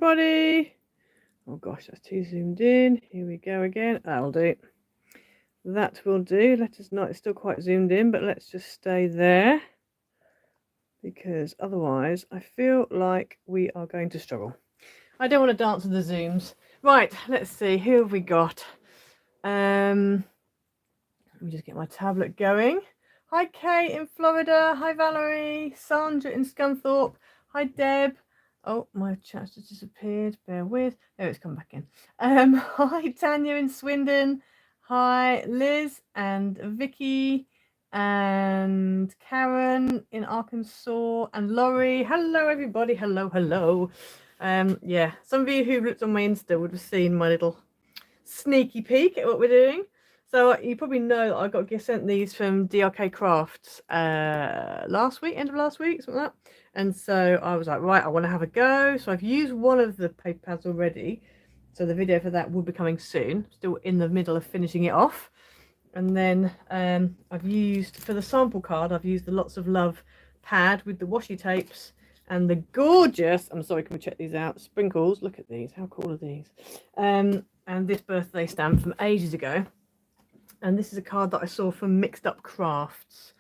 everybody. Oh gosh, that's too zoomed in. Here we go again. That'll do. That will do. Let us not, it's still quite zoomed in, but let's just stay there, because otherwise I feel like we are going to struggle. I don't want to dance with the zooms. Right, let's see, who have we got? Let me just get my tablet going. Hi Kate in Florida. Hi Valerie. Sandra in Scunthorpe. Hi Deb. Oh, my chat just disappeared. Bear with. Oh, it's come back in. Hi Tanya in Swindon. Hi Liz and Vicky and Karen in Arkansas and Laurie. Hello everybody. Hello, hello. Yeah, some of you who looked on my Insta would have seen my little sneaky peek at what we're doing. So you probably know that I got sent these from DRK Crafts last week, end of last week, something like that. And so I was like, right, I want to have a go. So I've used one of the paper pads already. So the video for that will be coming soon. Still in the middle of finishing it off. And then I've used, for the sample card, I've used the Lots of Love pad with the washi tapes and the gorgeous, I'm sorry, can we check these out? Sprinkles, look at these, how cool are these? And this birthday stamp from ages ago. And this is a card that I saw from Mixed Up Crafts.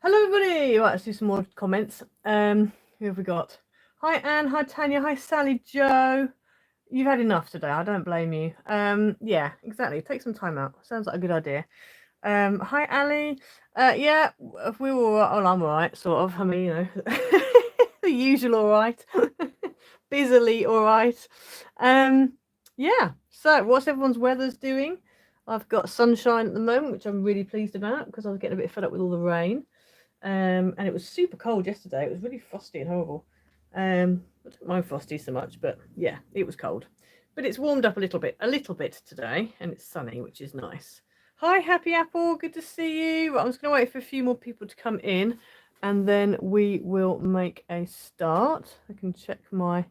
Hello everybody! Right, let's do some more comments. Who have we got? Hi Anne, hi Tanya, hi Sally Joe. You've had enough today, I don't blame you. Yeah, exactly, take some time out. Sounds like a good idea. Hi Ali. Yeah, we were all right. Well, I'm all right, sort of. I mean, you know, the usual all right. Busily all right. Yeah, so what's everyone's weather's doing? I've got sunshine at the moment, which I'm really pleased about because I was getting a bit fed up with all the rain. And it was super cold yesterday. It was really frosty and horrible. I don't mind frosty so much, but yeah, it was cold. But it's warmed up a little bit today, and it's sunny, which is nice. Hi, Happy Apple, good to see you. I'm just going to wait for a few more people to come in, and then we will make a start. I can check my...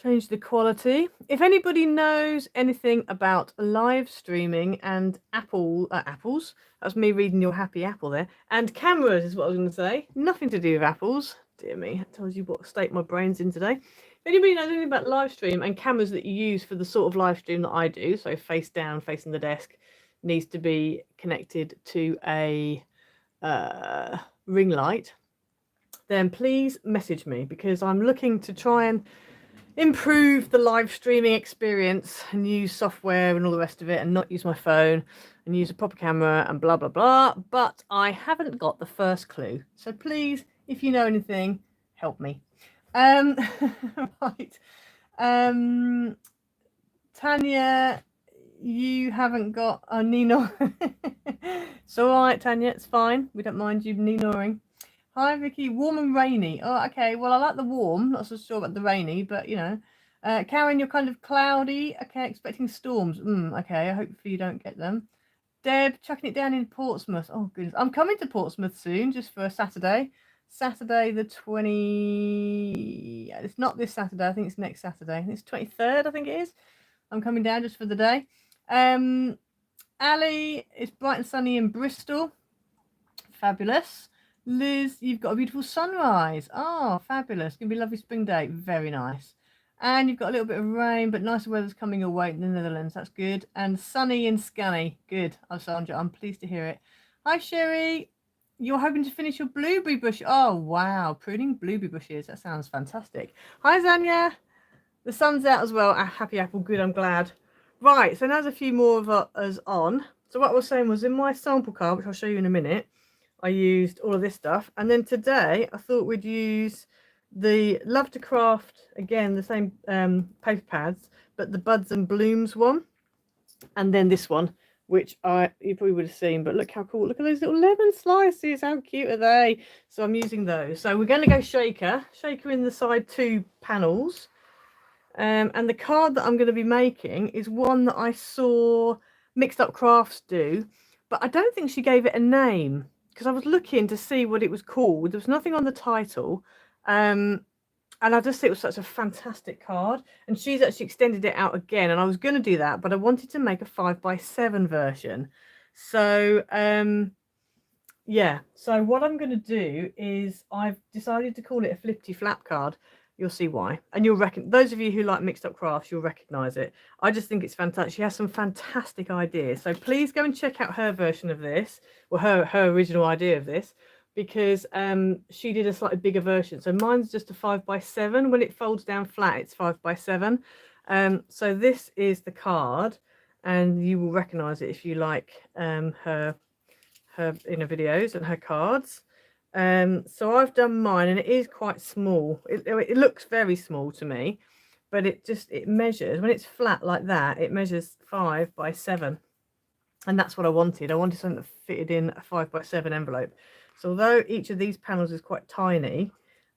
change the quality. If anybody knows anything about live streaming and apples, that's me reading your happy apple there, and cameras is what I was going to say. Nothing to do with apples. Dear me, that tells you what state my brain's in today. If anybody knows anything about live stream and cameras that you use for the sort of live stream that I do, so face down, facing the desk, needs to be connected to a ring light, then please message me, because I'm looking to try and improve the live streaming experience and use software and all the rest of it, and not use my phone and use a proper camera and blah blah blah, but I haven't got the first clue. So please, if you know anything, help me. Right. Tanya, you haven't got a Nino. It's all right, Tanya, it's fine, we don't mind you Ninoing. Hi Vicky, warm and rainy. Oh, okay, well I like the warm, not so sure about the rainy, but you know. Karen, you're kind of cloudy. Okay, expecting storms. Okay, hopefully you don't get them. Deb, chucking it down in Portsmouth. Oh goodness, I'm coming to Portsmouth soon, just for a Saturday. Saturday the 20... It's not this Saturday, I think it's next Saturday. It's 23rd, I think it is. I'm coming down just for the day. Ali, it's bright and sunny in Bristol. Fabulous. Liz, you've got a beautiful sunrise. Oh, fabulous. Gonna be a lovely spring day. Very nice. And you've got a little bit of rain, but nicer weather's coming your way in the Netherlands. That's good. And sunny in Scunny. Good. Sandra, I'm pleased to hear it. Hi, Sherry. You're hoping to finish your blueberry bush. Oh, wow. Pruning blueberry bushes. That sounds fantastic. Hi, Zanya. The sun's out as well. Happy apple. Good. I'm glad. Right. So now there's a few more of us on. So what I was saying was, in my sample card, which I'll show you in a minute, I used all of this stuff. And then today I thought we'd use the Love to Craft, again, the same paper pads, but the Buds and Blooms one. And then this one, which you probably would have seen, but look how cool. Look at those little lemon slices. How cute are they? So I'm using those. So we're going to go shaker in the side 2 panels. And the card that I'm going to be making is one that I saw Mixed Up Crafts do, but I don't think she gave it a name, because I was looking to see what it was called. There was nothing on the title. And I just think it was such a fantastic card. And she's actually extended it out again. And I was going to do that, but I wanted to make a 5x7 version. So, yeah. So what I'm going to do is I've decided to call it a flippity flap card. you'll see why. And you'll reckon, those of you who like mixed up crafts, you'll recognize it. I just think it's fantastic. She has some fantastic ideas. So please go and check out her version of this, or her original idea of this, because she did a slightly bigger version. So mine's just a 5x7. When it folds down flat, it's 5x7. So this is the card, and you will recognize it if you like her inner videos and her cards. So I've done mine, and it is quite small. It looks very small to me, but it measures, when it's flat like that, it measures 5x7, and that's what I wanted. I wanted something that fitted in a 5x7 envelope. So although each of these panels is quite tiny,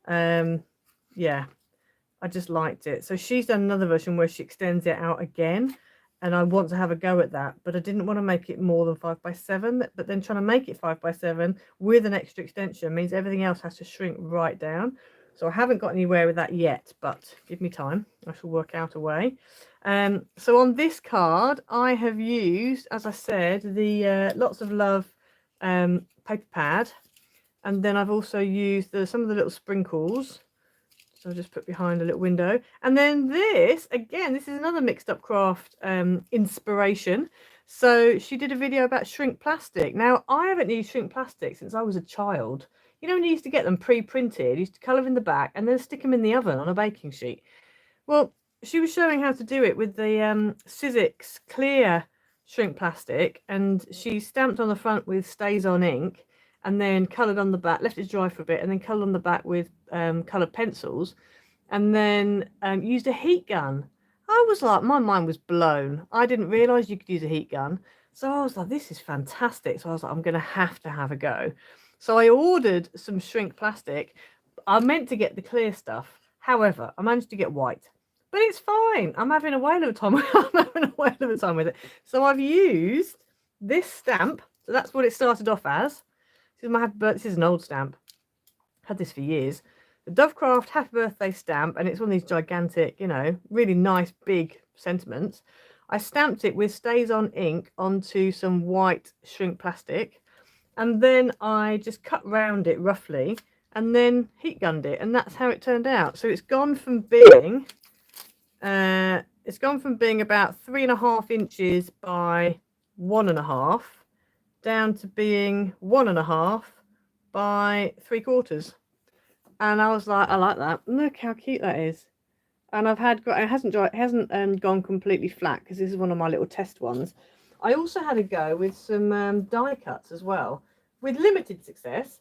yeah, I just liked it. So she's done another version where she extends it out again, and I want to have a go at that, but I didn't want to make it more than 5x7. But then trying to make it 5x7 with an extra extension means everything else has to shrink right down. So I haven't got anywhere with that yet, but give me time. I shall work out a way. So on this card, I have used, as I said, the Lots of Love paper pad, and then I've also used some of the little sprinkles. So I'll just put behind a little window. And then this, again, this is another mixed up craft inspiration. So she did a video about shrink plastic. Now, I haven't used shrink plastic since I was a child. You know, when you used to get them pre-printed, you used to colour in the back and then stick them in the oven on a baking sheet. Well, she was showing how to do it with the Sizzix clear shrink plastic, and she stamped on the front with Stays On ink, and then coloured on the back, left it dry for a bit, and then coloured on the back with coloured pencils, and then used a heat gun. I was like, my mind was blown. I didn't realise you could use a heat gun. So I was like, this is fantastic. So I was like, I'm going to have a go. So I ordered some shrink plastic. I meant to get the clear stuff. However, I managed to get white. But it's fine. I'm having a whale of a time. I'm having a whale of a time with it. So I've used this stamp. So that's what it started off as. This is an old stamp. I've had this for years. The Dovecraft Happy Birthday stamp, and it's one of these gigantic, you know, really nice big sentiments. I stamped it with Stays On ink onto some white shrink plastic, and then I just cut round it roughly, and then heat gunned it, and that's how it turned out. So it's gone from being about 3.5 inches by 1.5. down to being 1.5 by 3/4, and I was like, I like that. Look how cute that is. And it hasn't gone completely flat because this is one of my little test ones. I also had a go with some die cuts as well, with limited success.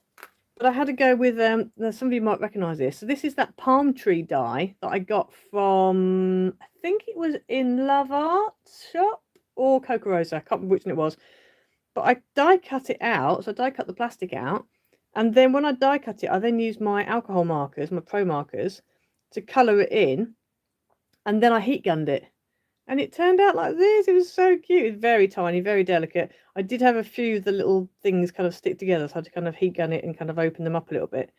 But I had a go with some of you might recognise this. So this is that palm tree die that I got from, I think it was in Love Art Shop or Coca Rosa. I can't remember which one it was. But I die cut it out, so I die cut the plastic out, and then when I die cut it, I then used my alcohol markers, my pro markers, to colour it in, and then I heat gunned it, and it turned out like this. It was so cute. It's very tiny, very delicate. I did have a few of the little things kind of stick together, so I had to kind of heat gun it and kind of open them up a little bit.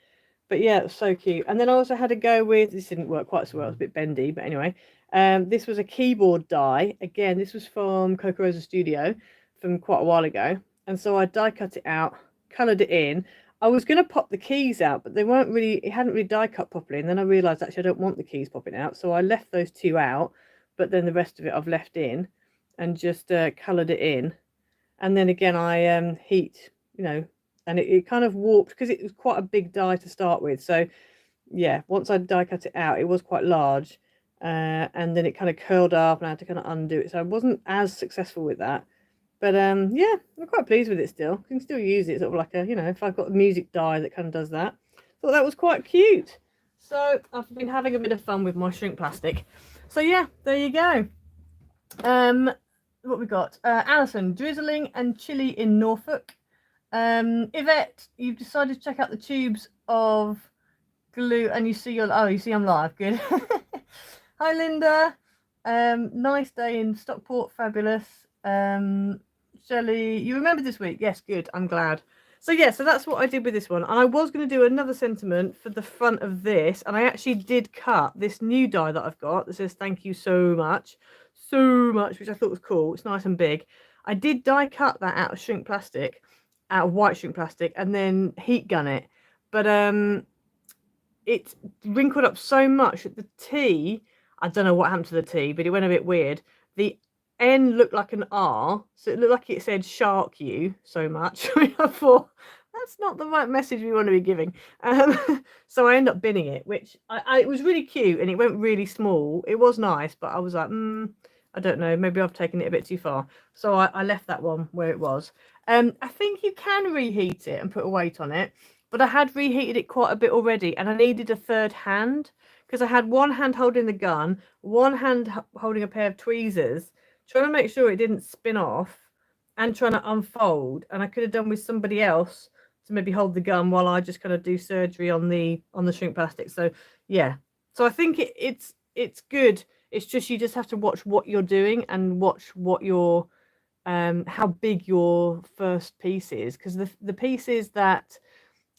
But yeah, it was so cute. And then I also had a go with, this didn't work quite so well, it's a bit bendy, but anyway, this was a keyboard die. Again, this was from Coca Rosa Studio from quite a while ago, and so I die cut it out, coloured it in. I was going to pop the keys out, but it hadn't really die cut properly, and then I realised actually I don't want the keys popping out, so I left those two out, but then the rest of it I've left in and just coloured it in. And then again I heat, you know, and it kind of warped because it was quite a big die to start with. So yeah, once I die cut it out, it was quite large, and then it kind of curled up and I had to kind of undo it, so I wasn't as successful with that. But yeah, I'm quite pleased with it still. You can still use it sort of like a, you know, if I've got a music die that kind of does that. Thought that was quite cute. So I've been having a bit of fun with my shrink plastic. So yeah, there you go. What we got? Alison, drizzling and chilly in Norfolk. Yvette, you've decided to check out the tubes of glue, and you see I'm live. Good. Hi Linda. Nice day in Stockport. Fabulous. Shelley, you remember this week? Yes, good. I'm glad. So yeah, so that's what I did with this one. And I was going to do another sentiment for the front of this, and I actually did cut this new die that I've got that says thank you so much, which I thought was cool. It's nice and big. I did die cut that out of shrink plastic, out of white shrink plastic, and then heat gun it. But it wrinkled up so much that the T, I don't know what happened to the T, but it went a bit weird. The N looked like an R, so it looked like it said shark you so much. I thought, that's not the right message we want to be giving. So I ended up binning it, which it was really cute and it went really small. It was nice, but I was like, I don't know, maybe I've taken it a bit too far. So I left that one where it was. I think you can reheat it and put a weight on it, but I had reheated it quite a bit already and I needed a third hand because I had one hand holding the gun, one hand holding a pair of tweezers, trying to make sure it didn't spin off and trying to unfold. And I could have done with somebody else to maybe hold the gun while I just kind of do surgery on the shrink plastic. So yeah, so I think it's good. It's just you just have to watch what you're doing and watch what your how big your first piece is, because the pieces that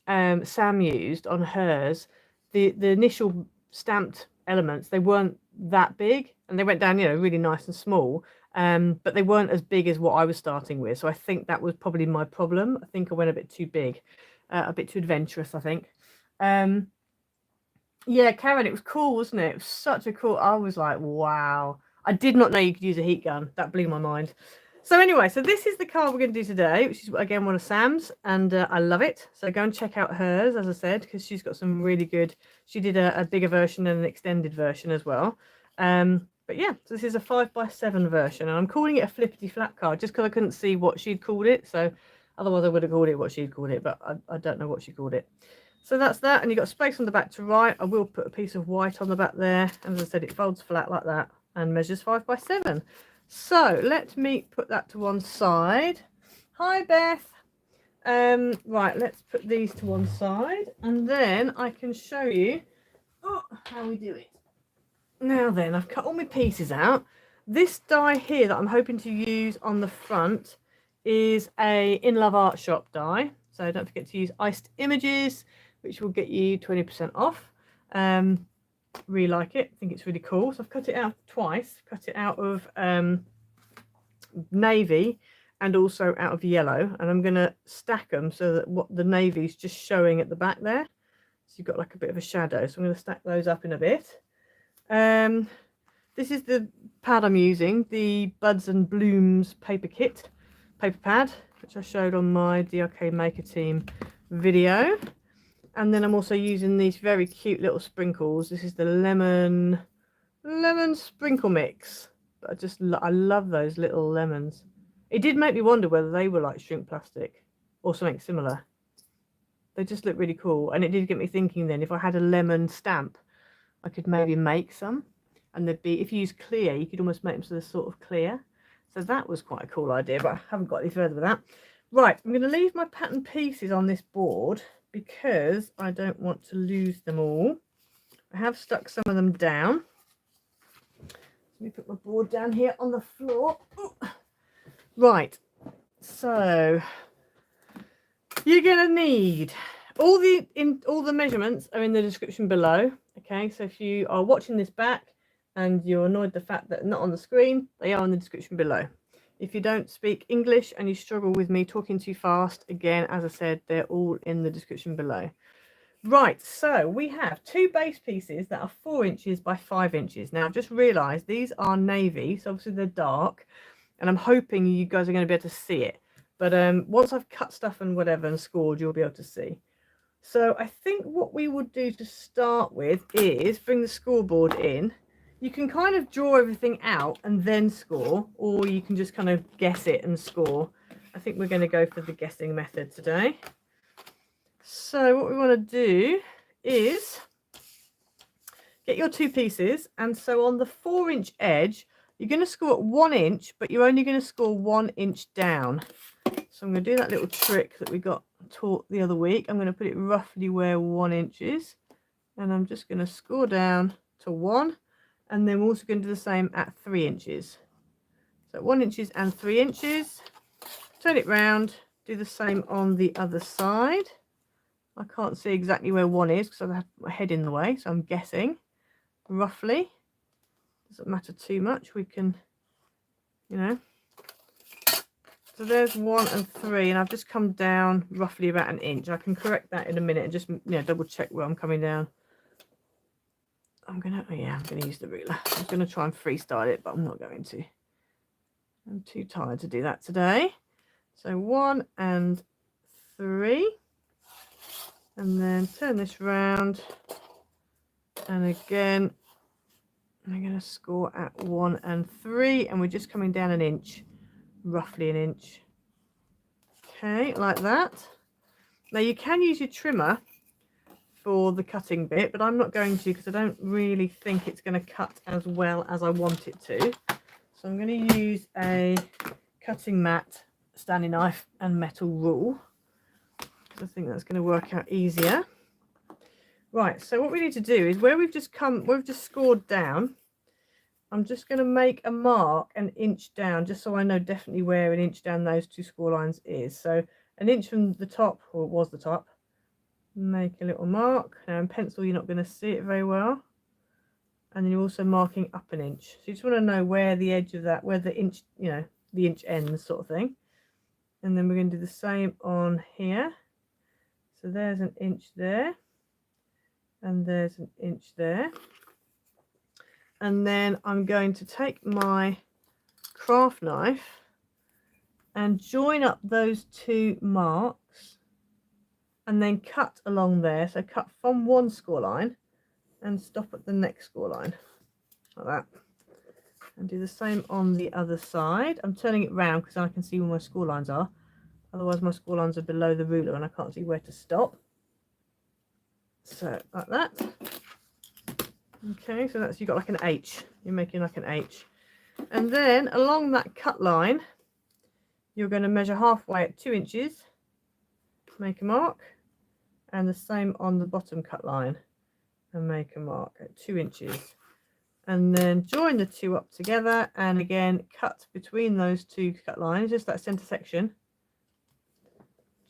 Sam used on hers, the initial stamped elements, they weren't that big and they went down, you know, really nice and small, but they weren't as big as what I was starting with. So I think that was probably my problem. I think I went a bit too big, a bit too adventurous, I think. Yeah, Karen, it was cool, wasn't it? It was such a cool, I was like, wow. I did not know you could use a heat gun. That blew my mind. So anyway, so this is the card we're going to do today, which is, again, one of Sam's, and I love it. So go and check out hers, as I said, because she's got some really good, she did a bigger version and an extended version as well. But yeah, so this is a 5x7 version, and I'm calling it a flippity flap card just because I couldn't see what she'd called it. So otherwise I would have called it what she'd called it, but I don't know what she called it. So that's that, and you've got space on the back to write. I will put a piece of white on the back there. As I said, it folds flat like that and measures 5x7. So let me put that to one side. Hi, Beth. Right, let's put these to one side, and then I can show you how we do it. Now then, I've cut all my pieces out. This die here that I'm hoping to use on the front is a In Love Art Shop die. So don't forget to use Iced Images, which will get you 20% off. Really like it. I think it's really cool. So I've cut it out twice. Cut it out of navy and also out of yellow. And I'm going to stack them so that what the navy is just showing at the back there. So you've got like a bit of a shadow. So I'm going to stack those up in a bit. This is the pad I'm using, the Buds and Blooms paper pad, which I showed on my DRK Maker Team video. And then I'm also using these very cute little sprinkles. This is the lemon sprinkle mix. But I love those little lemons. It did make me wonder whether they were like shrink plastic or something similar. They just look really cool. And it did get me thinking then, if I had a lemon stamp, I could maybe make some. And they'd be, if you use clear, you could almost make them so they're sort of clear. So that was quite a cool idea, but I haven't got any further with that. Right, I'm going to leave my pattern pieces on this board because I don't want to lose them all. I have stuck some of them down. Let me put my board down here on the floor. Ooh. Right, so you're going to need all the measurements are in the description below. Okay, so if you are watching this back and you're annoyed the fact that they're not on the screen, they are in the description below. If you don't speak English and you struggle with me talking too fast, again, as I said, they're all in the description below. Right, so we have two base pieces that are 4 inches by 5 inches. Now, I've just realised these are navy, so obviously they're dark, and I'm hoping you guys are going to be able to see it. But once I've cut stuff and whatever and scored, you'll be able to see. So I think what we would do to start with is bring the scoreboard in. You can kind of draw everything out and then score, or you can just kind of guess it and score. I think we're going to go for the guessing method today. So what we want to do is get your two pieces, and so on the 4-inch edge, you're going to score at 1 inch, but you're only going to score 1 inch down. So I'm going to do that little trick that we got taught the other week. I'm going to put it roughly where 1 inch is, and I'm just going to score down to 1, and then we're also going to do the same at 3 inches. So 1 inches and 3 inches. Turn it round, do the same on the other side. I can't see exactly where 1 is because I have my head in the way, so I'm guessing roughly. Doesn't matter too much. We can, you know. So there's 1 and 3, and I've just come down roughly about 1 inch. I can correct that in a minute and just, you know, double check where I'm coming down. I'm gonna use the ruler. I was gonna try and freestyle it, but I'm not going to. I'm too tired to do that today. So 1 and 3, and then turn this round, and again I'm going to score at 1 and 3, and we're just coming down an inch, roughly an inch. Okay, like that. Now you can use your trimmer for the cutting bit, but I'm not going to, because I don't really think it's going to cut as well as I want it to. So I'm going to use a cutting mat, Stanley knife and metal rule. I think that's going to work out easier. Right, so what we need to do is where we've just scored down, I'm just going to make a mark an inch down, just so I know definitely where an inch down those 2 score lines is. So an inch from the top, or it was the top, make a little mark. Now in pencil you're not going to see it very well, and then you're also marking up an inch. So you just want to know where the edge of that, where the inch, the inch ends, sort of thing. And then we're going to do the same on here. So there's an inch there, and there's an inch there. And then I'm going to take my craft knife and join up those 2 marks, and then cut along there. So cut from one score line and stop at the next score line, like that. And do the same on the other side. I'm turning it round because I can see where my score lines are. Otherwise my score lines are below the ruler and I can't see where to stop. So like that. Okay, so that's, you've got like an H. You're making like an H. And then along that cut line, you're going to measure halfway at 2 inches, make a mark, and the same on the bottom cut line, and make a mark at 2 inches. And then join the 2 up together, and again cut between those 2 cut lines, just that centre section,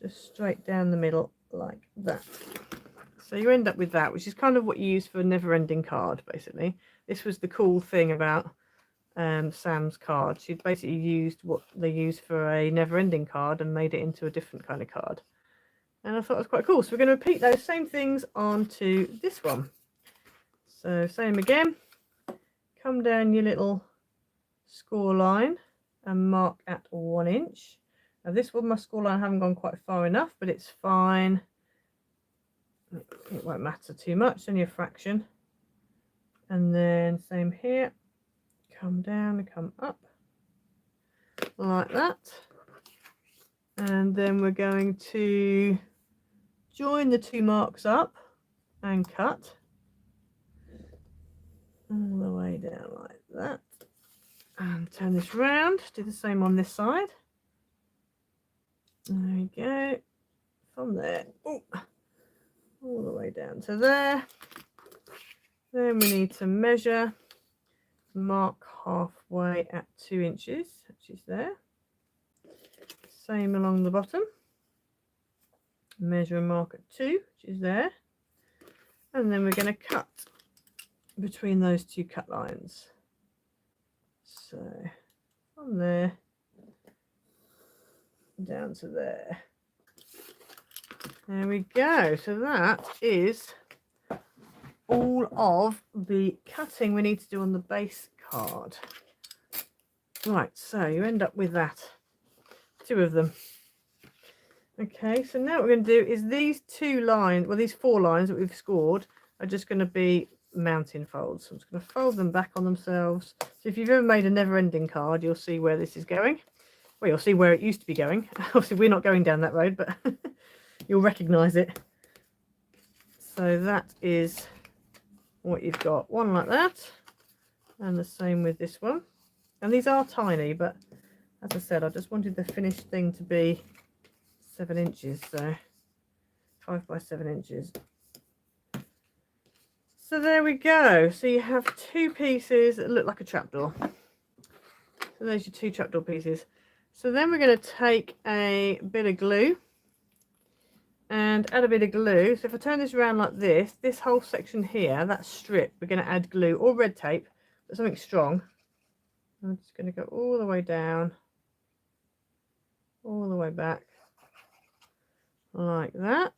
just straight down the middle like that. So you end up with that, which is kind of what you use for a never-ending card, basically. This was the cool thing about Sam's card. She'd basically used what they use for a never-ending card and made it into a different kind of card. And I thought it was quite cool. So we're going to repeat those same things onto this one. So same again. Come down your little score line and mark at 1 inch. Now this one, my score line, I haven't gone quite far enough, but it's fine. It won't matter too much, only a fraction. And then same here, come down and come up like that. And then we're going to join the 2 marks up and cut all the way down like that. And turn this round, do the same on this side. There we go, from there. Oh, all the way down to there. Then we need to measure, mark halfway at 2 inches, which is there. Same along the bottom. Measure and mark at 2, which is there. And then we're going to cut between those 2 cut lines. So from there down to there. There we go. So that is all of the cutting we need to do on the base card. Right, so you end up with that. 2 of them. Okay, so now what we're going to do is these 2 lines, well, these 4 lines that we've scored are just going to be mountain folds. So I'm just going to fold them back on themselves. So if you've ever made a never-ending card, you'll see where this is going. Well, you'll see where it used to be going. Obviously, we're not going down that road, but you'll recognise it. So that is what you've got. One like that, and the same with this one. And these are tiny, but as I said, I just wanted the finished thing to be 7 inches, so 5 by 7 inches. So there we go. So you have 2 pieces that look like a trapdoor. So there's your 2 trapdoor pieces. So then we're going to take a bit of glue and add a bit of glue. So if I turn this around like this, this whole section here, that strip, we're going to add glue or red tape, but something strong. I'm just going to go all the way down, all the way back, like that.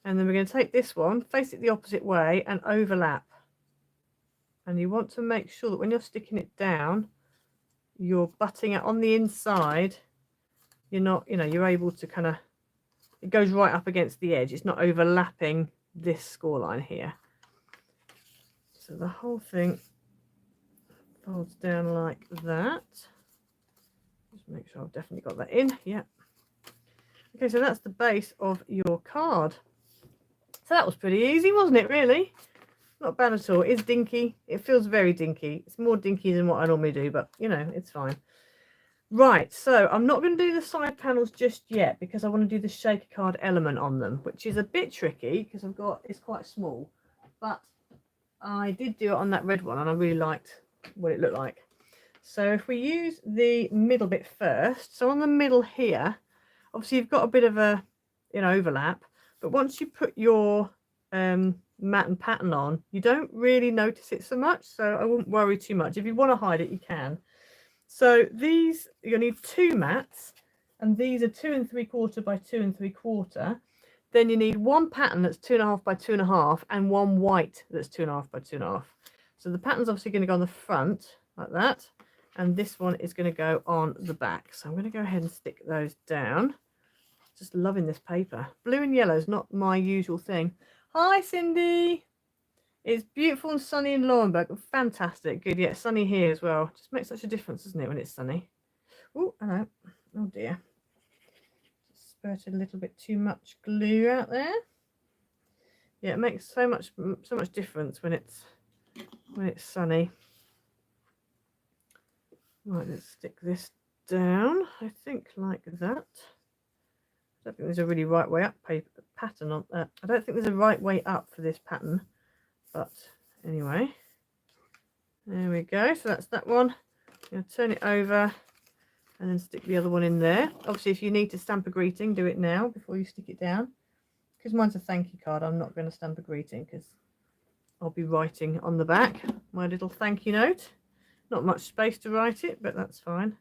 And then we're going to take this one, face it the opposite way and overlap. And you want to make sure that when you're sticking it down, you're butting it on the inside. You're not, you know, you're able to kind of, it goes right up against the edge. It's not overlapping this score line here. So the whole thing folds down like that. Just make sure I've definitely got that in. Yeah. Okay, so that's the base of your card. So that was pretty easy, wasn't it, really? Not bad at all. It's dinky. It feels very dinky. It's more dinky than what I normally do, but, you know, it's fine. Right, so I'm not going to do the side panels just yet because I want to do the shaker card element on them, which is a bit tricky because it's quite small. But I did do it on that red one and I really liked what it looked like. So if we use the middle bit first, so on the middle here, obviously you've got a bit of an overlap, but once you put your mat and pattern on, you don't really notice it so much, so I wouldn't worry too much. If you want to hide it, you can. So these, you'll need 2 mats, and these are 2 3/4 by 2 3/4. Then you need 1 pattern that's 2.5 by 2.5 and 1 white that's 2.5 by 2.5. So the pattern's obviously going to go on the front like that, and this one is going to go on the back. So I'm going to go ahead and stick those down. Just loving this paper. Blue and yellow is not my usual thing. Hi, Cindy. It's beautiful and sunny in Lauenburg. Fantastic. Good. Yeah, sunny here as well. Just makes such a difference, doesn't it, when it's sunny? Oh, hello. Oh, dear. Just spurted a little bit too much glue out there. Yeah, it makes so much difference when it's sunny. Right, let's stick this down. I think like that. I don't think there's a really right way up pattern on that. I don't think there's a right way up for this pattern, but anyway, there we go. So that's that one. I'm going to turn it over and then stick the other one in there. Obviously, if you need to stamp a greeting, do it now before you stick it down. Because mine's a thank you card, I'm not going to stamp a greeting because I'll be writing on the back my little thank you note. Not much space to write it, but that's fine.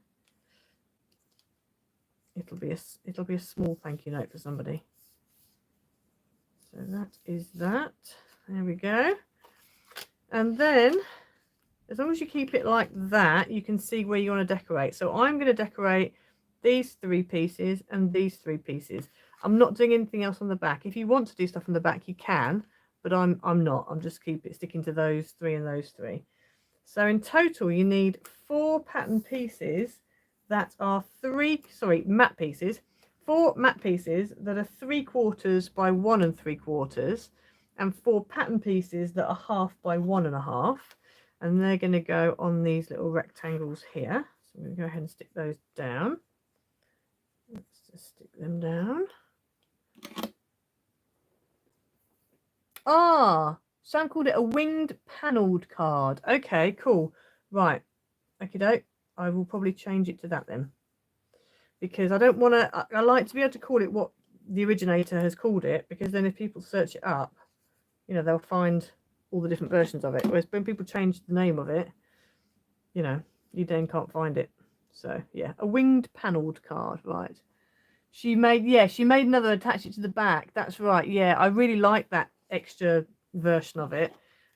It'll be a small thank you note for somebody. So that is that. There we go. And then, as long as you keep it like that, you can see where you want to decorate. So I'm going to decorate these 3 pieces and these 3 pieces. I'm not doing anything else on the back. If you want to do stuff on the back, you can, but I'm not. I'm just sticking to those 3 and those 3. So in total, you need 4 pattern pieces that are matte pieces, 4 matte pieces that are 3/4 by 1 3/4, and 4 pattern pieces that are 1/2 by 1 1/2, and they're going to go on these little rectangles here. So I'm going to go ahead and stick those down. Let's just stick them down. Sam called it a winged panelled card. Okay, cool. Right. Okay, doke. I will probably change it to that then, because I don't want to. I like to be able to call it what the originator has called it, because then if people search it up, you know, they'll find all the different versions of it. Whereas when people change the name of it, you know, you then can't find it. So yeah, a winged panelled card, right? She made another, attach it to the back. That's right. Yeah, I really like that extra version of it,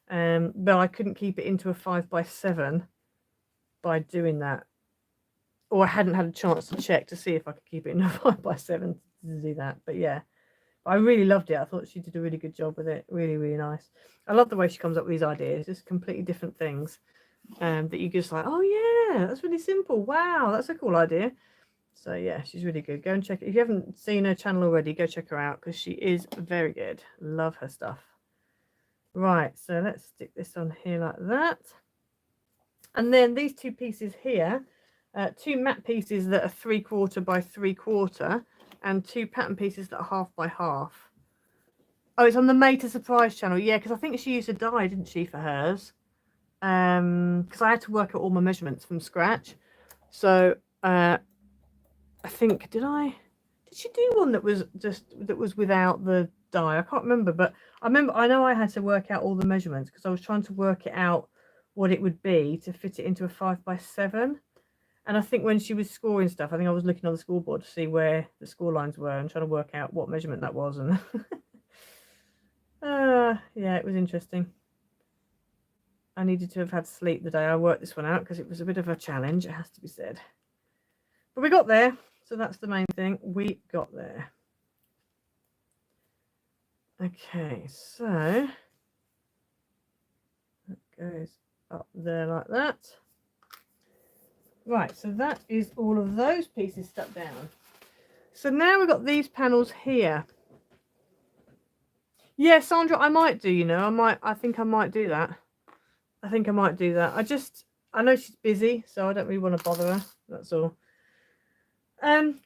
but I couldn't keep it into a 5x7 by doing that, or I hadn't had a chance to check to see if I could keep it in a 5x7 to do that. But yeah, I really loved it. I thought she did a really good job with it. Really, really nice. I love the way she comes up with these ideas, just completely different things, that you just like, oh yeah, that's really simple. Wow, that's a cool idea. So yeah, she's really good. Go and check it. If you haven't seen her channel already, go check her out because she is very good. Love her stuff. Right, so let's stick this on here like that. And then these 2 pieces here, 2 matte pieces that are 3/4 by 3/4, and 2 pattern pieces that are 1/2 by 1/2. Oh, it's on the Made to Surprise channel. Yeah, because I think she used a die, didn't she, for hers? Because I had to work out all my measurements from scratch. So I think did she do one that was without the die? I can't remember, but I know I had to work out all the measurements because I was trying to work it out what it would be to fit it into a 5x7. And I think when she was scoring stuff, I think I was looking on the scoreboard to see where the score lines were and trying to work out what measurement that was. And Yeah, it was interesting. I needed to have had sleep the day I worked this one out because it was a bit of a challenge, it has to be said. But we got there, so that's the main thing. We got there. Okay, so that goes up there like that. Right, so that is all of those pieces stuck down. So now we've got these panels here. Yeah, Sandra, I might do, you know, I think I might do that. I think I might do that. I know she's busy, so I don't really want to bother her. That's all.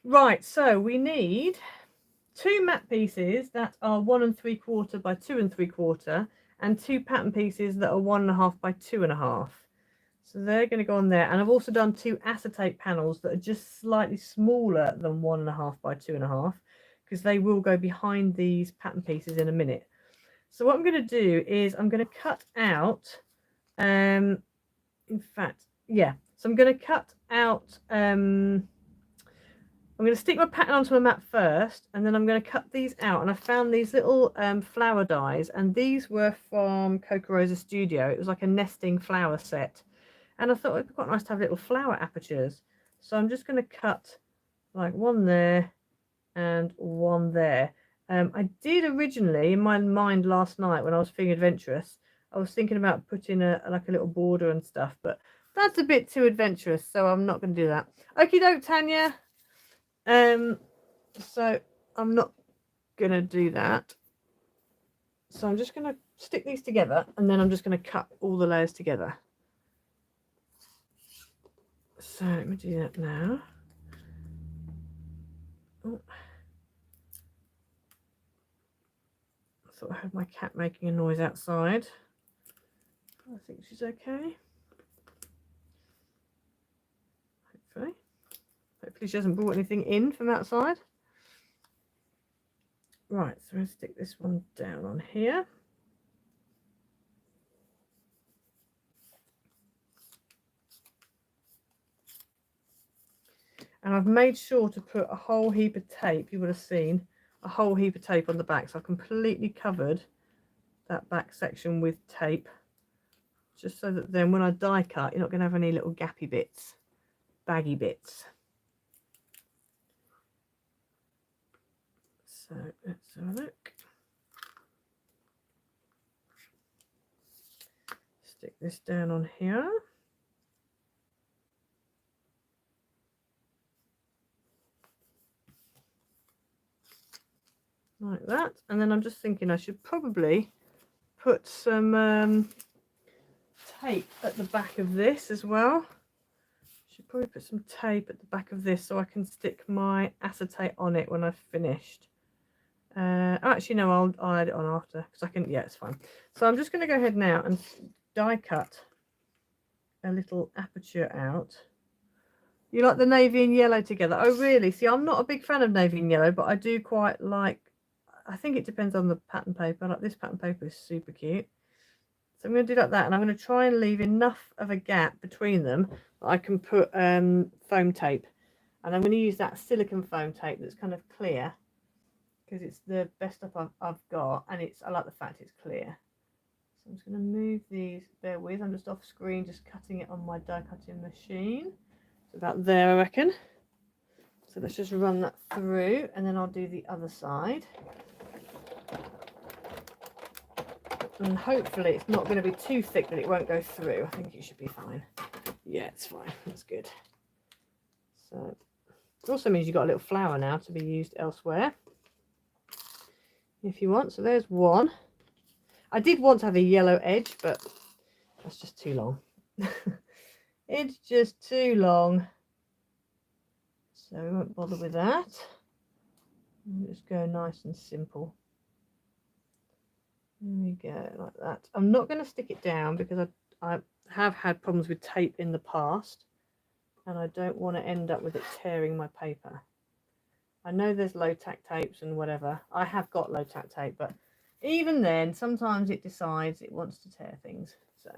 Right, so we need 2 matte pieces that are 1 3/4 by 2 3/4, and 2 pattern pieces that are 1 1/2 by 2 1/2. So they're going to go on there, and I've also done 2 acetate panels that are just slightly smaller than 1 1/2 by 2 1/2, because they will go behind these pattern pieces in a minute. So what I'm going to do is I'm going to cut out, in fact, yeah, so I'm going to cut out, I'm going to stick my pattern onto my mat first, and then I'm going to cut these out. And I found these little flower dies, and these were from Coca Rosa Studio. It was like a nesting flower set, and I thought it'd be quite nice to have little flower apertures. So I'm just going to cut like one there and one there. I did originally, in my mind last night when I was feeling adventurous, I was thinking about putting like a little border and stuff, but that's a bit too adventurous, so I'm not going to do that. Okie doke, Tanya. So I'm not going to do that. So I'm just going to stick these together, and then I'm just going to cut all the layers together. So let me do that now. Oh. I thought I heard my cat making a noise outside. I think she's okay. Hopefully she hasn't brought anything in from outside. Right, so I'm going to stick this one down on here. And I've made sure to put a whole heap of tape, you would have seen, a whole heap of tape on the back. So I've completely covered that back section with tape, just so that then when I die cut, you're not going to have any little gappy bits, baggy bits. So let's have a look. Stick this down on here. Like that. And then I'm just thinking I should probably put some tape at the back of this as well. Should probably put some tape at the back of this so I can stick my acetate on it when I've finished. Actually, no, I'll add it on after, because I can, yeah, it's fine. So I'm just going to go ahead now and die cut a little aperture out. You like the navy and yellow together? Oh, really? See, I'm not a big fan of navy and yellow, but I do quite like, I think it depends on the pattern paper. Like this pattern paper is super cute. So I'm going to do like that, and I'm going to try and leave enough of a gap between them that I can put foam tape. And I'm going to use that silicone foam tape that's kind of clear, because it's the best stuff I've got, and I like the fact it's clear. So I'm just going to move these, bear with, I'm just off screen, just cutting it on my die cutting machine. It's about there, I reckon. So let's just run that through, and then I'll do the other side. And hopefully it's not going to be too thick that it won't go through. I think it should be fine. Yeah, it's fine. That's good. So it also means you've got a little flower now to be used elsewhere if you want. So there's one. I did want to have a yellow edge, but that's just too long. It's just too long. So we won't bother with that. We'll just go nice and simple. There we go, like that. I'm not going to stick it down because I have had problems with tape in the past, and I don't want to end up with it tearing my paper. I know there's low tack tapes and whatever. I have got low tack tape, but even then, sometimes it decides it wants to tear things. So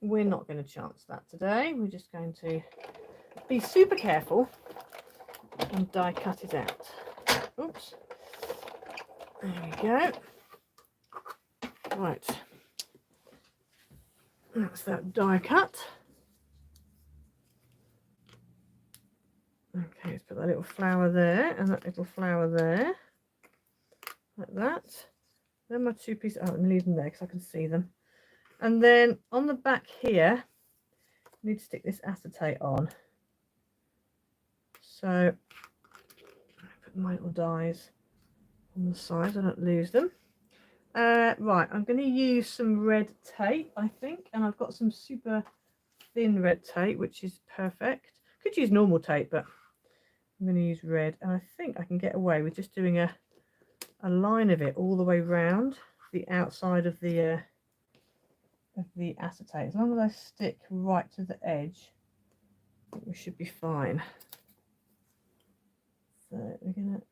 we're not going to chance that today. We're just going to be super careful and die cut it out. Oops. There we go. Right, that's that die cut. Okay, let's put that little flower there and that little flower there, like that. Then my 2 pieces, oh, I'm leaving them there because I can see them. And then on the back here, I need to stick this acetate on. So put my little dies on the side so I don't lose them. Right, I'm going to use some red tape, I think, and I've got some super thin red tape, which is perfect. Could use normal tape, but I'm going to use red, and I think I can get away with just doing a line of it all the way round the outside of the acetate. As long as I stick right to the edge, I think we should be fine. So we're going to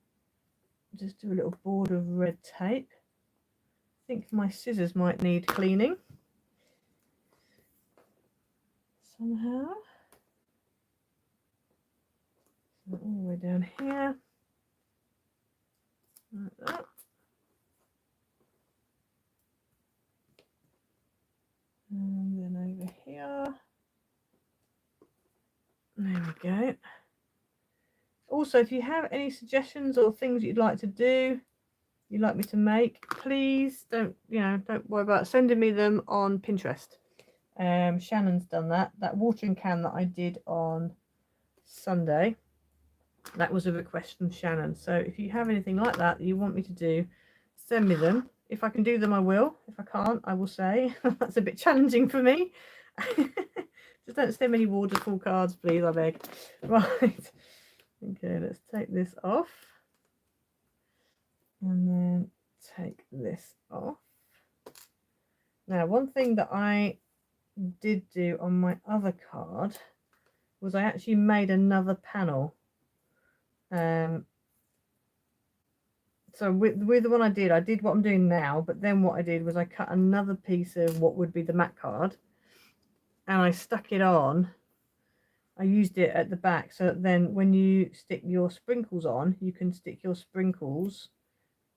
just do a little border of red tape. I think my scissors might need cleaning somehow. So all the way down here, like that. And then over here. There we go. Also, if you have any suggestions or things you'd like to do, you'd like me to make, please don't worry about sending me them on Pinterest. Shannon's done that watering can that I did on Sunday, that was a request from Shannon. So if you have anything like that you want me to do, send me them. If I can do them, I will. If I can't, I will say that's a bit challenging for me. Just don't send me any waterfall cards, please, I beg. Right, okay, let's take this off and then take this off. Now, one thing that I did do on my other card was I actually made another panel. So with the one I did what I'm doing now, but then what I did was I cut another piece of what would be the mat card and I stuck it on. I used it at the back so that then when you stick your sprinkles on, you can stick your sprinkles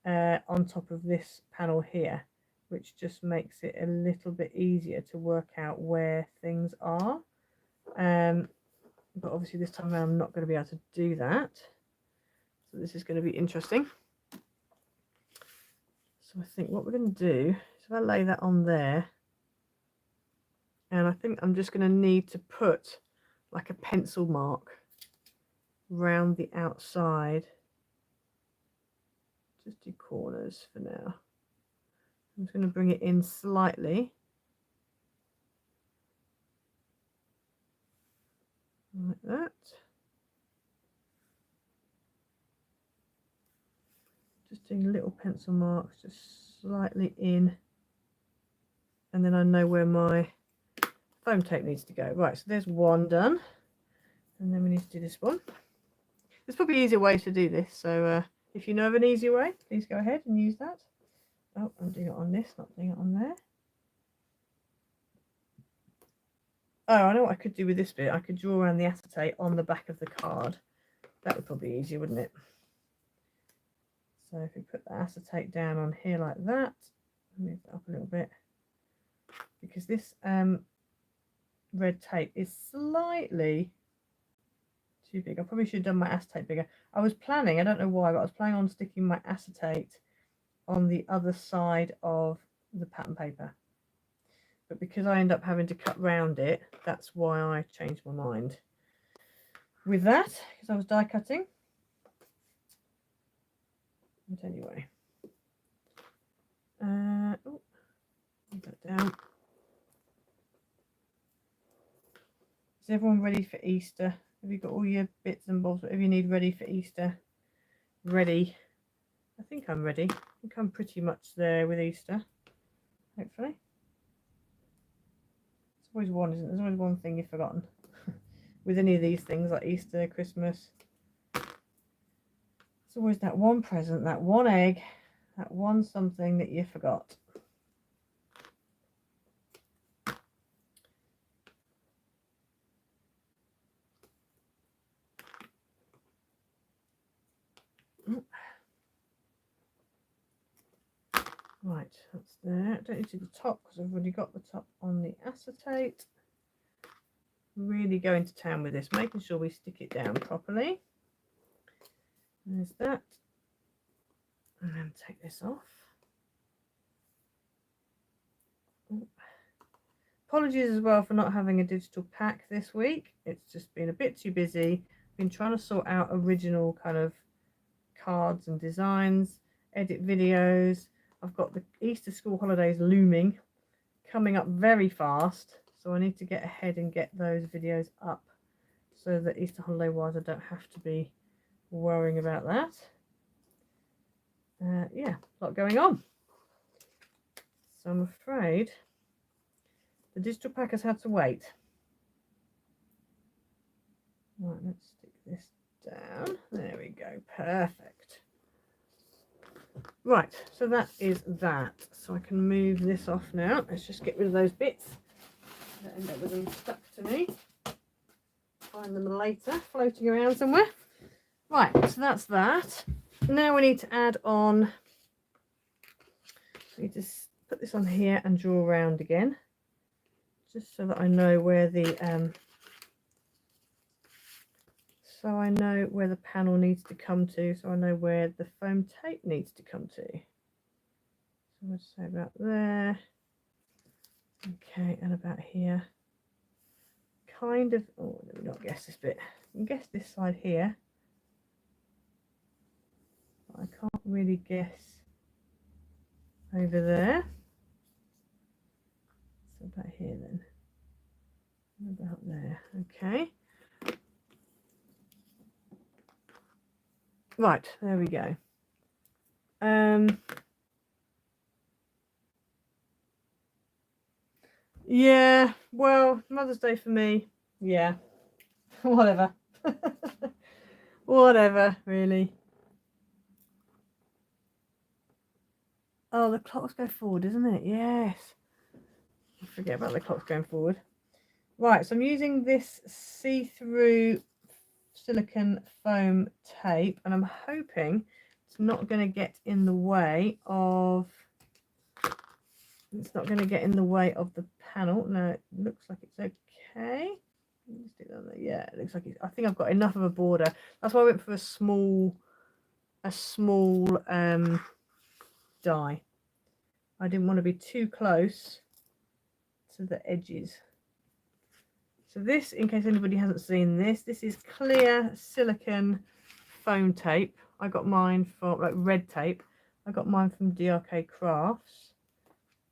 on top of this panel here, which just makes it a little bit easier to work out where things are. But obviously this time around I'm not going to be able to do that. So this is going to be interesting. So I think what we're going to do is if I lay that on there, and I think I'm just going to need to put like a pencil mark round the outside. Just do corners for now. I'm just going to bring it in slightly. Like that. Just doing little pencil marks just slightly in, and then I know where my foam tape needs to go. Right, so there's one done, and then we need to do this one. There's probably easier ways to do this, so if you know of an easier way, please go ahead and use that. Oh, I'm doing it on this, not doing it on there. Oh, I know what I could do with this bit. I could draw around the acetate on the back of the card. That would probably be easier, wouldn't it? So if we put the acetate down on here like that, move it up a little bit, because this red tape is slightly too big. I probably should have done my acetate bigger. I was planning, I don't know why, but I was planning on sticking my acetate on the other side of the pattern paper. But because I end up having to cut round it, that's why I changed my mind with that, because I was die cutting. But anyway, oh, put that down. Is everyone ready for Easter? Have you got all your bits and bobs, whatever you need ready for Easter? Ready? I think I'm ready. I think I'm pretty much there with Easter, hopefully. It's always one, isn't it? There's always one thing you've forgotten with any of these things like Easter, Christmas. It's always that one present, that one egg, that one something that you forgot. Right, Right, that's there. Don't need to do the top because I've already got the top on the acetate. Really going to town with this, making sure we stick it down properly. There's that. And then take this off. Apologies as well for not having a digital pack this week. It's just been a bit too busy. Been trying to sort out original kind of cards and designs, edit videos. I've got the Easter school holidays looming, coming up very fast. So I need to get ahead and get those videos up so that Easter holiday wise I don't have to be worrying about that. Yeah, a lot going on. So I'm afraid the digital pack has had to wait. Right, let's stick this down. There we go. Perfect. Right, so that is that. So I can move this off now. Let's just get rid of those bits that end up with them stuck to me. Find them later, floating around somewhere. Right, so that's that. Now we need to add on. So you just put this on here and draw around again, just so that I know where the panel needs to come to, so I know where the foam tape needs to come to. So let's say about there. Okay, and about here. Kind of, oh, let me not guess this bit. I can guess this side here. I can't really guess over there. So about here then. About there. Okay. Right, there we go. Yeah, well, Mother's Day for me. Yeah. Whatever. Whatever, really. Oh, the clocks go forward, isn't it? Yes. I forget about the clocks going forward. Right, so I'm using this see-through silicone foam tape, and I'm hoping it's not going to get in the way of the panel. No, it looks like it's okay. Yeah, it looks like it's, I think I've got enough of a border. That's why I went for a small die. I didn't want to be too close to the edges. So this, in case anybody hasn't seen this, this is clear silicone foam tape. I got mine from, like, red tape. I got mine from DRK Crafts.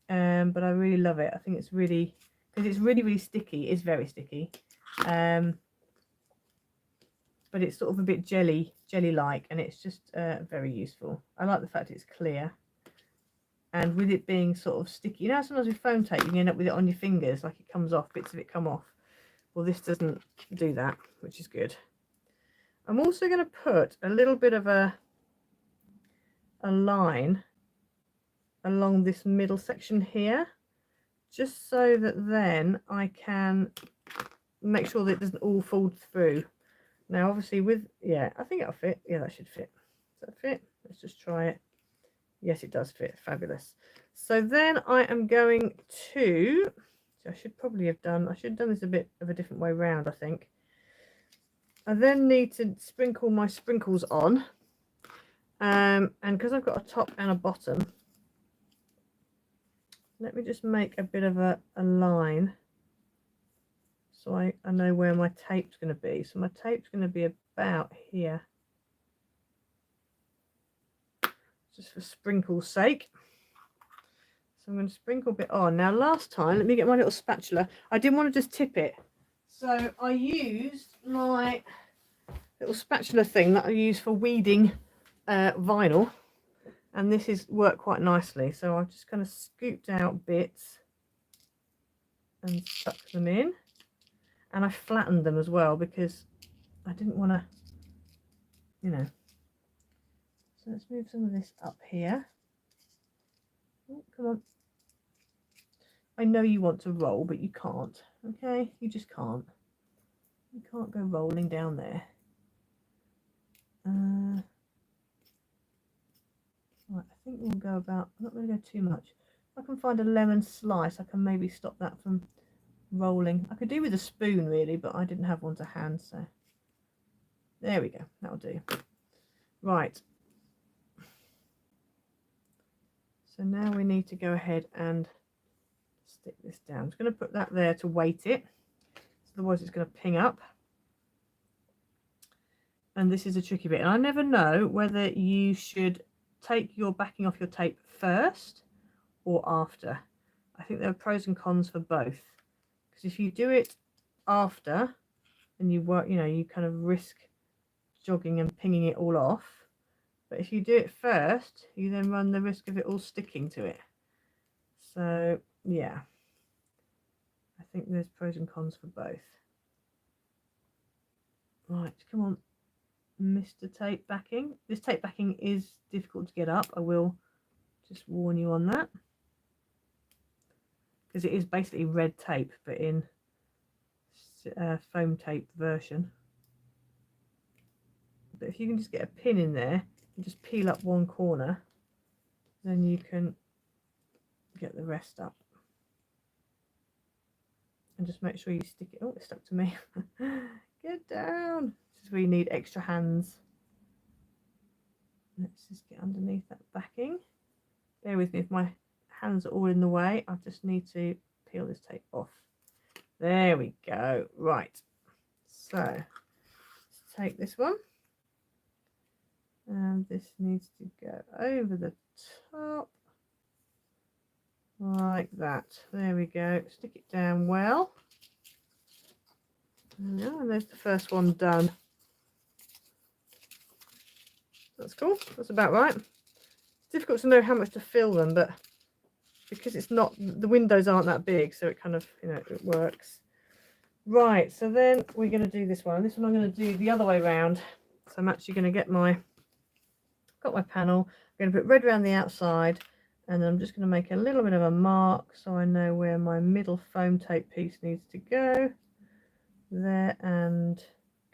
But I really love it. I think it's really, because it's really sticky. It's very sticky. But it's sort of a bit jelly-like, and it's just very useful. I like the fact it's clear. And with it being sort of sticky, you know, sometimes with foam tape you can end up with it on your fingers, like it comes off, bits of it come off. Well, this doesn't do that, which is good. I'm also going to put a little bit of a line along this middle section here, just so that then I can make sure that it doesn't all fall through. Now, obviously with, yeah, I think it'll fit. Yeah, that should fit. Does that fit? Let's just try it. Yes, it does fit. Fabulous. So then I am going to, I should have done this a bit of a different way round, I think. I then need to sprinkle my sprinkles on. And because I've got a top and a bottom, let me just make a bit of a line so I know where my tape's going to be. So my tape's going to be about here. Just for sprinkle's sake. So I'm going to sprinkle a bit on. Now last time, let me get my little spatula. I didn't want to just tip it. So I used my little spatula thing that I use for weeding vinyl. And this has worked quite nicely. So I've just kind of scooped out bits and stuck them in. And I flattened them as well because I didn't want to, you know. So let's move some of this up here. Oh, come on. I know you want to roll, but you can't. Okay? You just can't. You can't go rolling down there. Right, I think we'll go about, I'm not going to go too much. If I can find a lemon slice, I can maybe stop that from rolling. I could do with a spoon really, but I didn't have one to hand, so there we go, that'll do. Right, so now we need to go ahead and stick this down. I'm just going to put that there to weight it, otherwise it's going to ping up. And this is a tricky bit, and I never know whether you should take your backing off your tape first or after. I think there are pros and cons for both, because if you do it after and you work, you know, you kind of risk jogging and pinging it all off, but if you do it first you then run the risk of it all sticking to it. So yeah, I think there's pros and cons for both. Right, come on, Mr. Tape Backing. This tape backing is difficult to get up, I will just warn you on that, because it is basically red tape but in foam tape version. But if you can just get a pin in there and just peel up one corner, then you can get the rest up. And just make sure you stick it. Oh, it stuck to me. Get down. This is where you need extra hands. Let's just get underneath that backing. Bear with me if my hands are all in the way. I just need to peel this tape off. There we go. Right. So let's take this one. And this needs to go over the top. Like that. There we go. Stick it down well. And there's the first one done. That's cool. That's about right. It's difficult to know how much to fill them, but because it's not, the windows aren't that big, so it kind of, you know, it works. Right, so then we're going to do this one. This one I'm going to do the other way around. So I'm actually going to get my, got my panel. I'm going to put red around the outside, and then I'm just going to make a little bit of a mark so I know where my middle foam tape piece needs to go. There and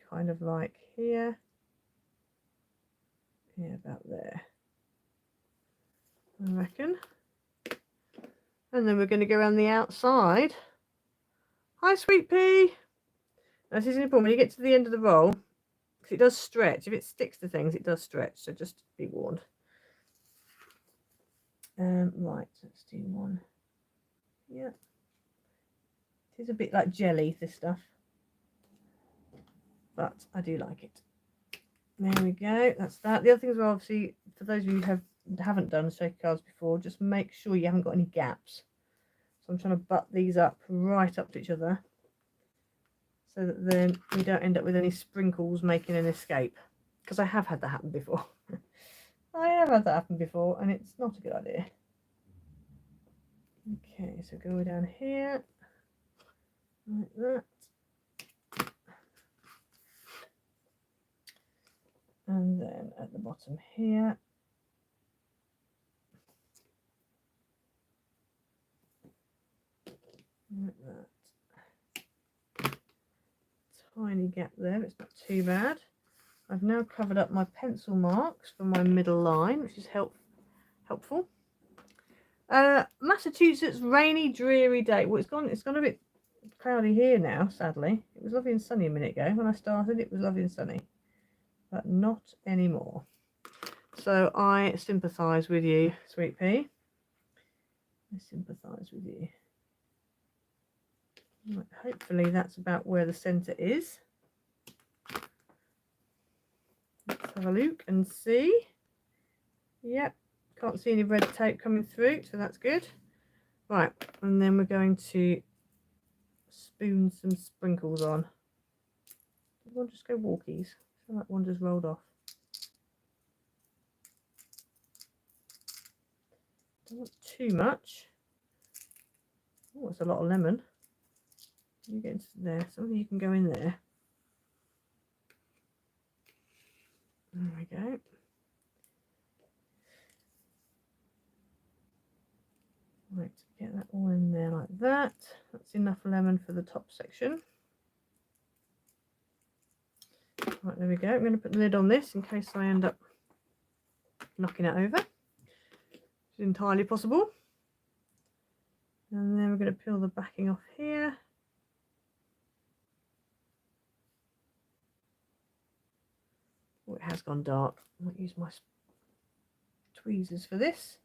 kind of like here. Yeah, about there, I reckon. And then we're going to go around the outside. Hi, Sweet Pea. This is important when you get to the end of the roll, because it does stretch. If it sticks to things, it does stretch, so just be warned. Right, let's do one. Yeah, it is a bit like jelly, this stuff, but I do like it. There we go. That's that. The other thing as well, obviously, for those of you who haven't done shaker cards before, just make sure you haven't got any gaps. So I'm trying to butt these up right up to each other, so that then we don't end up with any sprinkles making an escape, because I have had that happen before. I have had that happen before, and it's not a good idea. Okay, so go down here like that, and then at the bottom here, like that. Tiny gap there, it's not too bad. I've now covered up my pencil marks for my middle line, which is helpful. Massachusetts, rainy, dreary day. Well, it's gone a bit cloudy here now, sadly. It was lovely and sunny a minute ago. When I started, it was lovely and sunny, but not anymore. So I sympathise with you, Sweet Pea. I sympathise with you. Right, hopefully that's about where the centre is. Let's have a look and see. Yep, can't see any red tape coming through, so that's good. Right, and then we're going to spoon some sprinkles on. Did one just go walkies? I feel like one just rolled off. Don't want too much. Oh, it's a lot of lemon. You get into there. Some of you can go in there. There we go. Right, get that all in there like that. That's enough lemon for the top section. Right, there we go. I'm going to put the lid on this in case I end up knocking it over. It's entirely possible. And then we're going to peel the backing off here. Oh, it has gone dark. I might use my tweezers for this.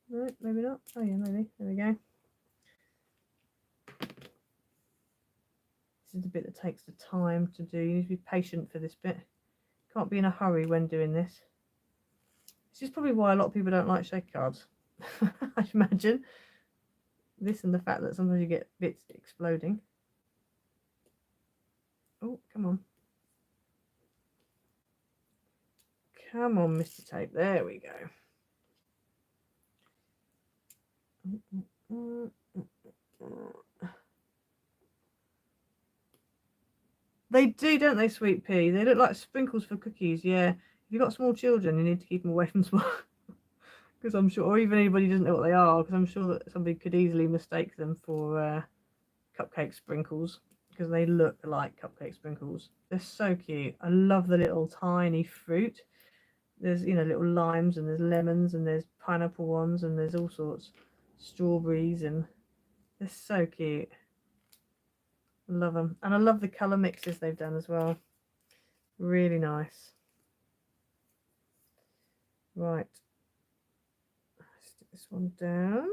No, maybe not. Oh yeah, maybe. There we go. This is the bit that takes the time to do. You need to be patient for this bit. Can't be in a hurry when doing this. This is probably why a lot of people don't like shake cards. I imagine. This and the fact that sometimes you get bits exploding. Oh, come on. Come on, Mr. Tape. There we go. They do, don't they, Sweet Pea? They look like sprinkles for cookies, yeah. If you've got small children, you need to keep them away from small... Because I'm sure, or even anybody who doesn't know what they are, because I'm sure that somebody could easily mistake them for cupcake sprinkles, because they look like cupcake sprinkles. They're so cute. I love the little tiny fruit. There's, you know, little limes, and there's lemons, and there's pineapple ones, and there's all sorts. Strawberries, and they're so cute. I love them. And I love the colour mixes they've done as well. Really nice. Right. Stick this one down.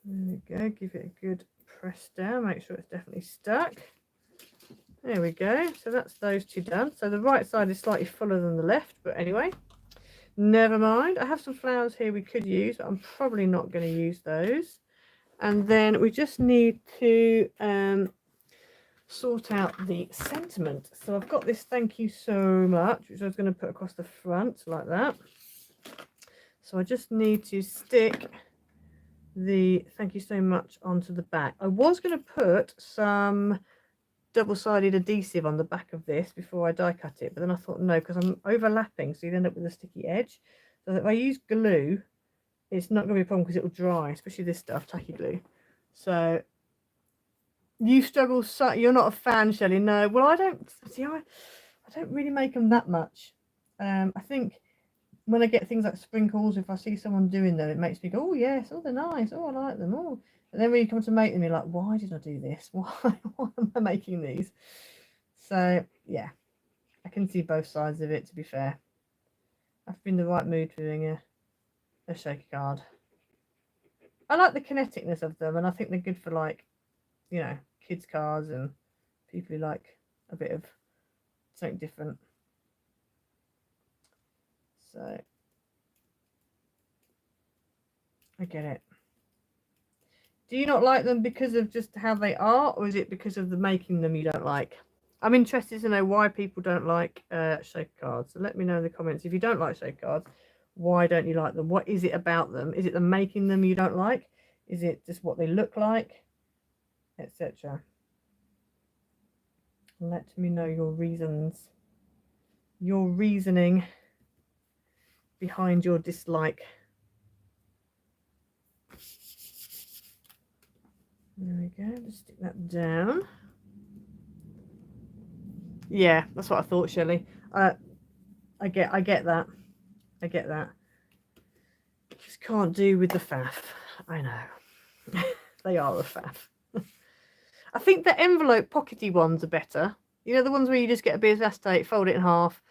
There we go. Give it a good press down. Make sure it's definitely stuck. There we go. So that's those two done. So the right side is slightly fuller than the left. But anyway, never mind. I have some flowers here we could use, but I'm probably not going to use those. And then we just need to sort out the sentiment. So I've got this thank you so much, which I was going to put across the front like that. So I just need to stick the thank you so much onto the back. I was going to put some double-sided adhesive on the back of this before I die cut it, but then I thought no, because I'm overlapping, so you end up with a sticky edge. So if I use glue, it's not going to be a problem because it will dry, especially this stuff, tacky glue. So you struggle, so you're not a fan, Shelley? No, well, I don't see. I don't really make them that much. I think when I get things like sprinkles, if I see someone doing them, it makes me go, oh yes, oh they're nice, oh I like them, oh. And then when you come to make them, you're like, why did I do this? Why am I making these? So yeah, I can see both sides of it. To be fair, I've been in the right mood for doing a shaker card. I like the kineticness of them, and I think they're good for, like, you know, kids cards and people who like a bit of something different. So I get it. Do you not like them because of just how they are, or is it because of the making them you don't like? I'm interested to know why people don't like shaker cards. So let me know in the comments. If you don't like shaker cards, why don't you like them? What is it about them? Is it the making them you don't like? Is it just what they look like, etc.? Let me know your reasons, your reasoning behind your dislike. There we go. Just stick that down. Yeah, that's what I thought, Shelley. I get that. I get that. Just can't do with the faff. I know. They are a faff. I think the envelope pockety ones are better. You know, the ones where you just get a bit of acetate, fold it in half,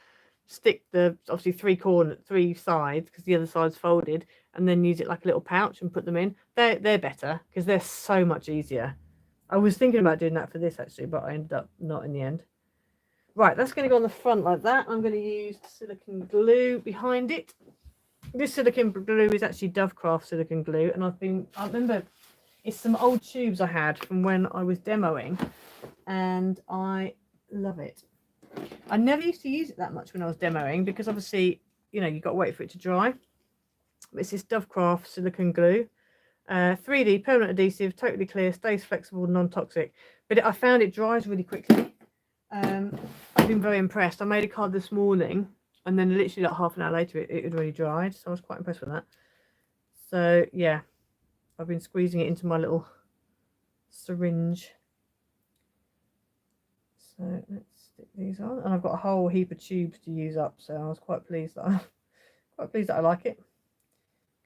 stick the obviously three sides because the other side's folded, and then use it like a little pouch and put them in. They're better because they're so much easier. I was thinking about doing that for this actually, but I ended up not in the end. Right, that's going to go on the front like that. I'm going to use silicone glue behind it. This silicone glue is actually Dovecraft silicone glue, and I remember it's some old tubes I had from when I was demoing, and I love it. I never used to use it that much when I was demoing because obviously, you know, you've got to wait for it to dry. But it's this Dovecraft silicone glue. 3D permanent adhesive, totally clear, stays flexible, non-toxic. But I found it dries really quickly. I've been very impressed. I made a card this morning, and then literally like half an hour later it had already dried, so I was quite impressed with that. So yeah, I've been squeezing it into my little syringe. So let's stick these on, and I've got a whole heap of tubes to use up, so I was quite pleased that I like it,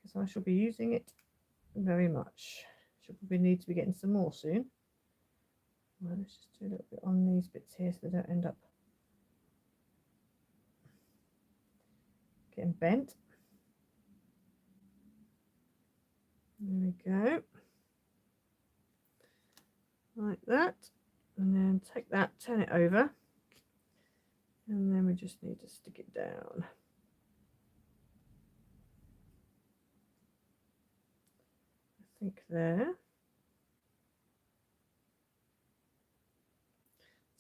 because I shall be using it very much. Should probably need to be getting some more soon. Right, let's just do a little bit on these bits here so they don't end up getting bent. There we go, like that, and then take that, turn it over, and then we just need to stick it down. I think there.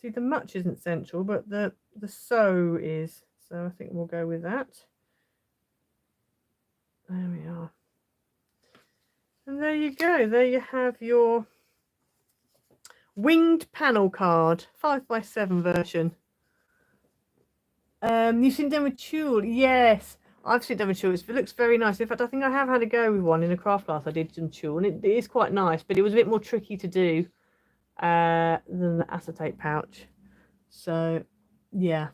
See, the much isn't central, but the so is, so I think we'll go with that. There we are. And there you go. There you have your winged panel card, 5x7 version. You've seen them with tulle? Yes, I've seen them with tulle. It looks very nice. In fact, I think I have had a go with one in a craft class. I did some tulle, and it is quite nice, but it was a bit more tricky to do than the acetate pouch. So, yeah.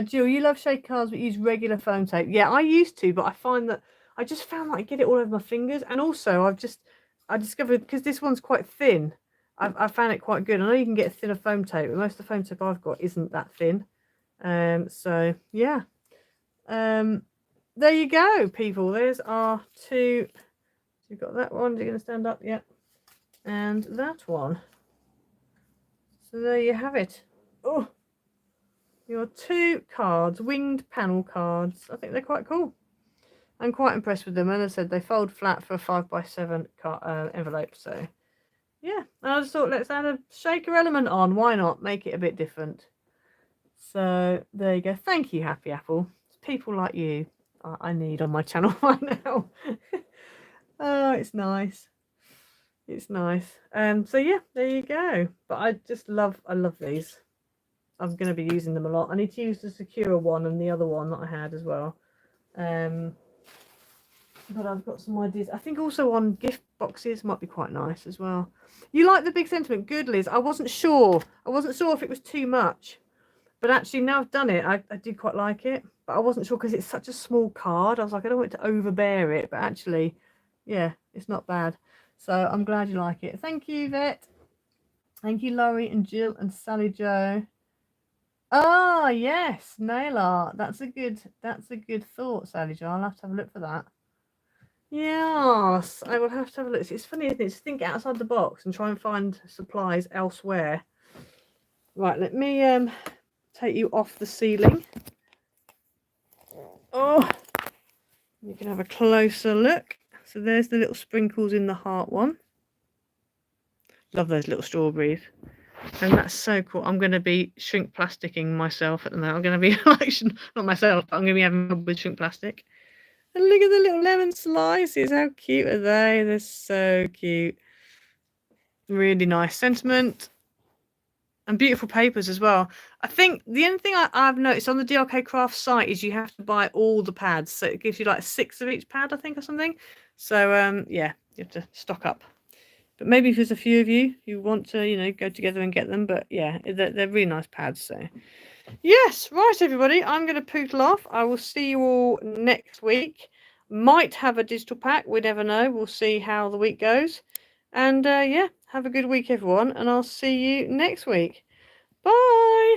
Jill, you love shake cards but use regular foam tape. Yeah, I used to, but I find that I just found that I get it all over my fingers, and also I discovered, because this one's quite thin, I found it quite good. I know you can get thinner foam tape, but most of the foam tape I've got isn't that thin. So yeah, there you go, people. There's our two. So you've got that one. Is it going to stand up? Yeah, and that one. So there you have it. Oh, your two cards, winged panel cards. I think they're quite cool. I'm quite impressed with them, and as I said, they fold flat for a 5x7 envelope. So yeah, and I just thought, let's add a shaker element on. Why not? Make it a bit different. So there you go. Thank you, Happy Apple. It's people like you I need on my channel right now. Oh, it's nice. It's nice. So yeah, there you go. But I love these. I'm going to be using them a lot. I need to use the Secure one and the other one that I had as well. But I've got some ideas. I think also on gift boxes might be quite nice as well. You like the big sentiment? Good, Liz. I wasn't sure. I wasn't sure if it was too much. But actually, now I've done it, I did quite like it. But I wasn't sure because it's such a small card. I was like, I don't want it to overbear it. But actually, yeah, it's not bad. So I'm glad you like it. Thank you, Vet. Thank you, Laurie and Jill and Sally Joe. Ah, yes, nail art. That's a good thought, Sally Joe. I'll have to have a look for that. Yes, I will have to have a look. It's funny, isn't it? Just think outside the box and try and find supplies elsewhere. Right, let me take you off the ceiling. Oh, you can have a closer look. So there's the little sprinkles in the heart one. Love those little strawberries. And that's so cool. I'm going to be shrink plasticking myself at the moment. I'm going to be like, not myself, but I'm going to be having with shrink plastic. And look at the little lemon slices. How cute are they? They're so cute. Really nice sentiment. And beautiful papers as well. I think the only thing I've noticed on the DRK Craft site is you have to buy all the pads. So it gives you like 6 of each pad, I think, or something. So, yeah, you have to stock up. But maybe if there's a few of you who want to, you know, go together and get them. But yeah, they're really nice pads. So yes, right, everybody, I'm going to poodle off. I will see you all next week. Might have a digital pack. We never know. We'll see how the week goes. And yeah, have a good week, everyone. And I'll see you next week. Bye.